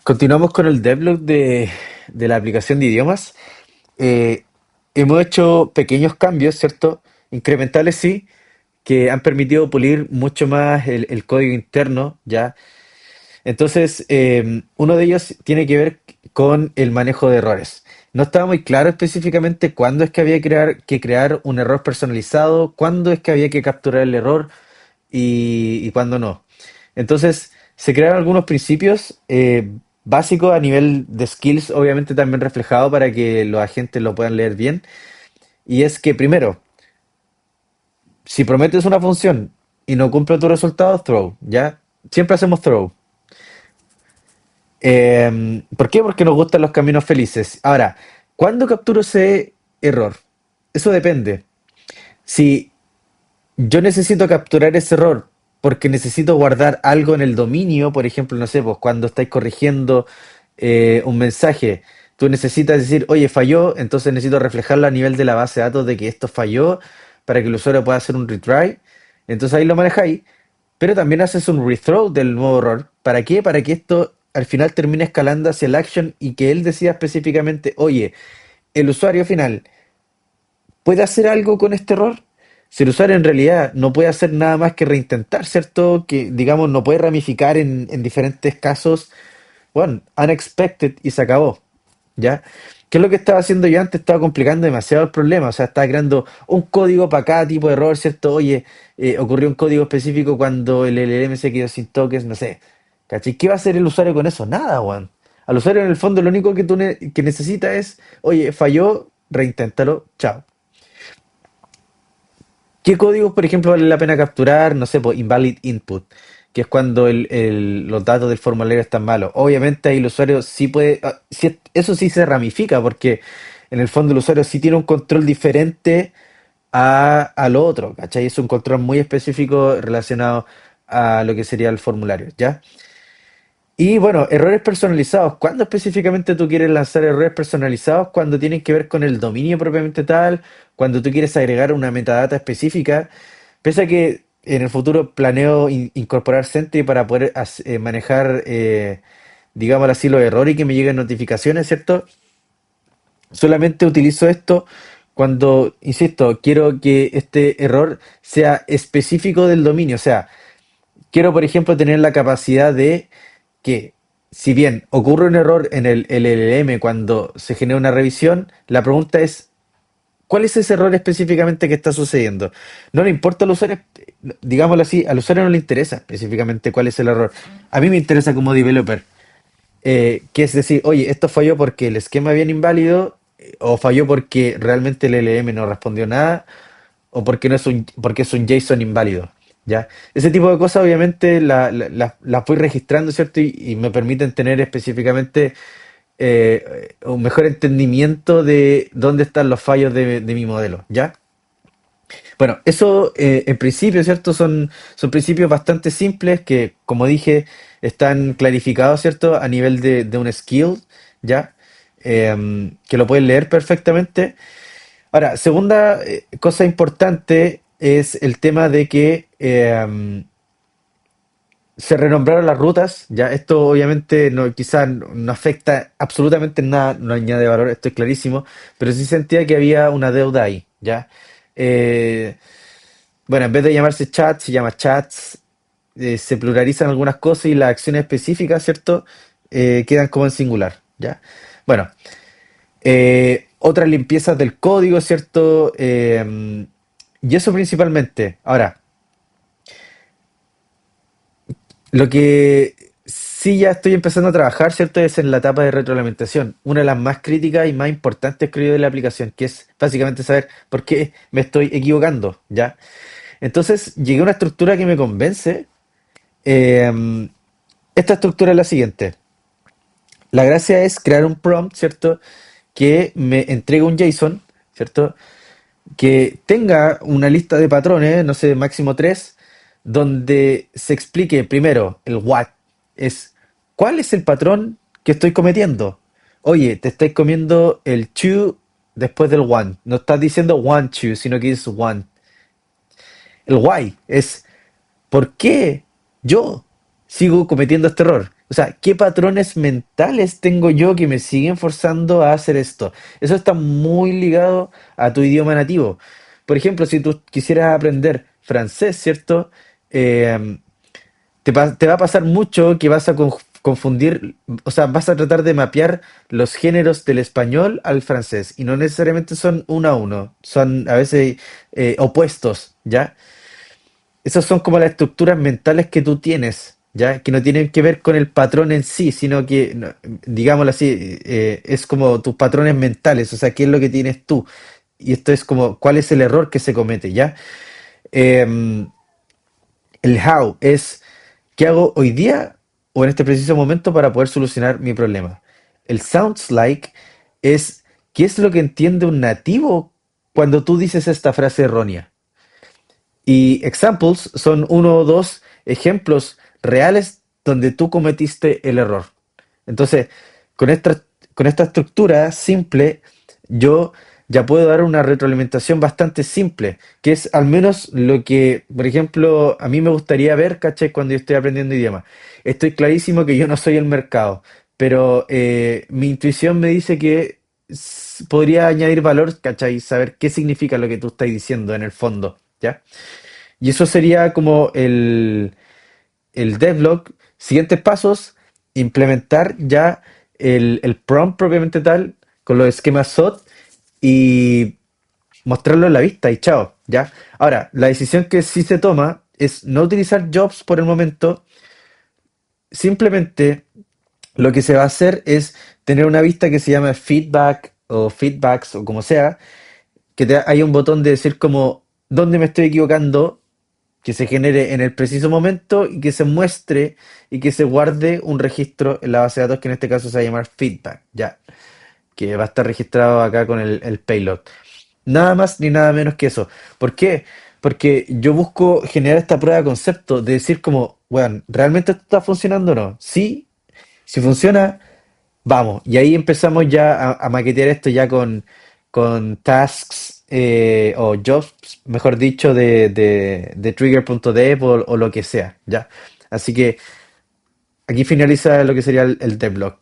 Continuamos con el devlog de la aplicación de idiomas. Eh, Hemos hecho pequeños cambios, ¿cierto? Incrementales sí, que han permitido pulir mucho más el código interno, ¿ya? Entonces, uno de ellos tiene que ver con el manejo de errores. No estaba muy claro específicamente cuándo es que había que crear un error personalizado, cuándo es que había que capturar el error y cuándo no. Entonces, se crearon algunos principios básicos a nivel de skills, obviamente también reflejado para que los agentes lo puedan leer bien. Y es que primero, si prometes una función y no cumple tu resultado, throw, ¿ya? Siempre hacemos throw. ¿Por qué? Porque nos gustan los caminos felices. Ahora, ¿cuándo capturo ese error? Eso depende. Si yo necesito capturar ese error porque necesito guardar algo en el dominio, por ejemplo, no sé, pues cuando estáis corrigiendo un mensaje, tú necesitas decir, oye, falló, entonces necesito reflejarlo a nivel de la base de datos de que esto falló para que el usuario pueda hacer un retry. Entonces ahí lo manejáis, pero también haces un rethrow del nuevo error. ¿Para qué? Para que esto al final termine escalando hacia el action y que él decida específicamente, oye, el usuario final puede hacer algo con este error. Si el usuario en realidad no puede hacer nada más que reintentar, ¿cierto? Que digamos no puede ramificar en diferentes casos, bueno, unexpected y se acabó, ¿ya? ¿Qué es lo que estaba haciendo yo antes? Estaba complicando demasiado el problema, o sea, estaba creando un código para cada tipo de error, ¿cierto? Oye, ocurrió un código específico cuando el LLM se quedó sin tokens, no sé. ¿Cachai? ¿Qué va a hacer el usuario con eso? Nada, weón. Al usuario en el fondo lo único que que necesita es, oye, falló, reinténtalo, chao. ¿Qué códigos, por ejemplo, vale la pena capturar? No sé, pues invalid input, que es cuando los datos del formulario están malos. Obviamente ahí el usuario sí puede, eso sí se ramifica, porque en el fondo el usuario sí tiene un control diferente a lo otro, ¿cachai? Es un control muy específico relacionado a lo que sería el formulario, ¿ya? Y bueno, errores personalizados. ¿Cuándo específicamente tú quieres lanzar errores personalizados? Cuando tienen que ver con el dominio propiamente tal, cuando tú quieres agregar una metadata específica. Pese a que en el futuro planeo incorporar Sentry para poder manejar, digámoslo así, los errores y que me lleguen notificaciones, ¿cierto? Solamente utilizo esto cuando, insisto, quiero que este error sea específico del dominio. O sea, quiero, por ejemplo, tener la capacidad de que, si bien ocurre un error en el LLM cuando se genera una revisión, la pregunta es, ¿cuál es ese error específicamente que está sucediendo? No le importa al usuario, digámoslo así, al usuario no le interesa específicamente cuál es el error. A mí me interesa como developer, que es decir, oye, esto falló porque el esquema viene inválido, o falló porque realmente el LLM no respondió nada, o porque no es porque es un JSON inválido, ¿ya? Ese tipo de cosas obviamente las voy registrando, ¿cierto? Y me permiten tener específicamente un mejor entendimiento de dónde están los fallos de mi modelo, ¿ya? Bueno, eso en principio, ¿cierto? Son principios bastante simples que, como dije, están clarificados, ¿cierto? A nivel de un skill, ¿ya? Que lo pueden leer perfectamente. Ahora, segunda cosa importante es el tema de que se renombraron las rutas, ya esto obviamente no, quizás no afecta absolutamente en nada, no añade valor, esto es clarísimo, pero sí sentía que había una deuda ahí, ¿ya? Eh, bueno, en vez de llamarse chat, se llama chats, se pluralizan algunas cosas y las acciones específicas, ¿cierto? Quedan como en singular, ¿ya? Bueno, otras limpiezas del código, ¿cierto? Y eso principalmente. Ahora, lo que sí ya estoy empezando a trabajar, ¿cierto? Es en la etapa de retroalimentación. Una de las más críticas y más importantes, creo yo, de la aplicación, que es básicamente saber por qué me estoy equivocando, ¿ya? Entonces, llegué a una estructura que me convence. Eh, Esta estructura es la siguiente. La gracia es crear un prompt, ¿cierto? Que me entregue un JSON, ¿cierto? Que tenga una lista de patrones, no sé, máximo tres, donde se explique primero el what, es cuál es el patrón que estoy cometiendo. Oye, te estáis comiendo el to después del one. No estás diciendo one to, sino que es one. El why es por qué yo sigo cometiendo este error. O sea, ¿qué patrones mentales tengo yo que me siguen forzando a hacer esto? Eso está muy ligado a tu idioma nativo. Por ejemplo, si tú quisieras aprender francés, ¿cierto? Eh, te va a pasar mucho que vas a confundir, o sea, vas a tratar de mapear los géneros del español al francés y no necesariamente son uno a uno, son a veces opuestos, ¿ya? Esas son como las estructuras mentales que tú tienes, ¿ya? Que no tienen que ver con el patrón en sí, sino que, no, digámoslo así, es como tus patrones mentales, o sea, qué es lo que tienes tú. Y esto es como, ¿cuál es el error que se comete, ¿ya? Em, el how es, ¿qué hago hoy día o en este preciso momento para poder solucionar mi problema? El sounds like es, ¿qué es lo que entiende un nativo cuando tú dices esta frase errónea? Y examples son uno o dos ejemplos reales donde tú cometiste el error. Entonces, con con esta estructura simple, yo ya puedo dar una retroalimentación bastante simple, que es al menos lo que, por ejemplo, a mí me gustaría ver, ¿cachai? Cuando yo estoy aprendiendo idioma. Estoy clarísimo que yo no soy el mercado, pero mi intuición me dice que podría añadir valor, ¿cachai? Saber qué significa lo que tú estás diciendo en el fondo, ¿ya? Y eso sería como el devlog. Siguientes pasos, implementar ya el prompt propiamente tal, con los esquemas SOT y mostrarlo en la vista y chao, ¿ya? Ahora, la decisión que sí se toma es no utilizar jobs por el momento, simplemente lo que se va a hacer es tener una vista que se llama feedback o feedbacks o como sea, que hay un botón de decir como dónde me estoy equivocando, que se genere en el preciso momento y que se muestre y que se guarde un registro en la base de datos que en este caso se va a llamar feedback, ya, que va a estar registrado acá con el payload. Nada más ni nada menos que eso. ¿Por qué? Porque yo busco generar esta prueba de concepto, de decir como, bueno, ¿realmente esto está funcionando o no? Sí, si funciona, vamos. Y ahí empezamos ya a maquetear esto ya con tasks o jobs, mejor dicho, de trigger.dev o lo que sea, ¿ya? Así que aquí finaliza lo que sería el devlog.